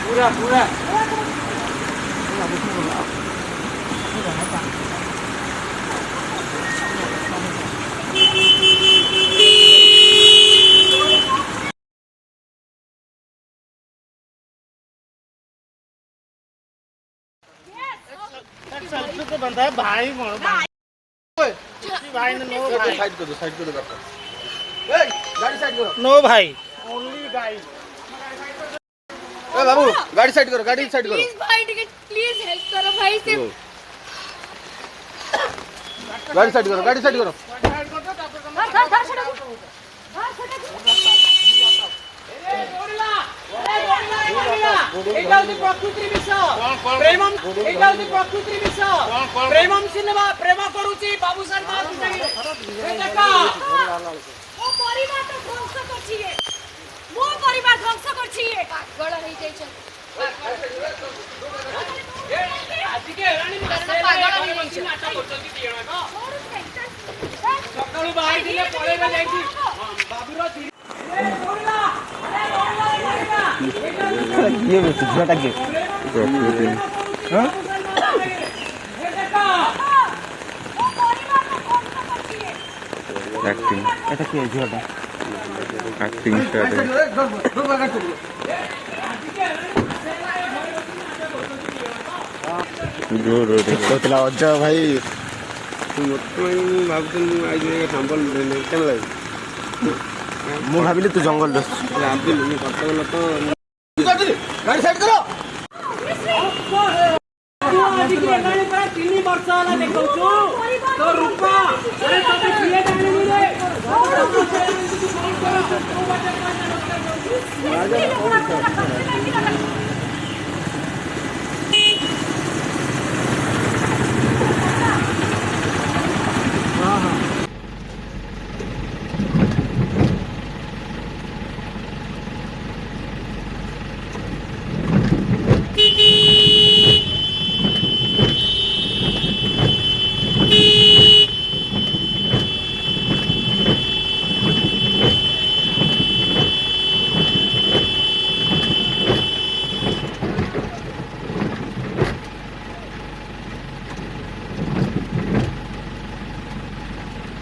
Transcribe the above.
पूरा पूरा सेल्फी तो बनता है भाई भाई नो भाई साइड कर दो गाड़ी साइड करो नो भाई ओनली गाइड ए बाबू गाड़ी साइड करो प्लीज भाई टिकट प्लीज हेल्प करो भाई से गाड़ी साइड करो एटा होती प्रकृति विषय प्रेमम सिनेमा प्रेम करूची बाबू सर बात ए देखा ओ परिवार तो ध्वंस करछि ए मो परिवार ध्वंस करछि ए पागल होई जाय छ आज के रानी पागल होई मंची नाटक करछी दियणा को सकाळू बाहर दिले पळे ना जाईची बाबू रो ये झूठा के हां एक्टिंग এটা কি झूठा एक्टिंग स्टार्ट है जोर कोतला अज्जा भाई मोटई भाबतन आज संबल केन लाग मु भाबिले तू जंगल दस भाबिले मु कटक ल तो गाड़ी साइड करो आज की एनाने पर 3 वर्ष वाला देखौ छु तो रूपा अरे तते किए जाने मिले राजा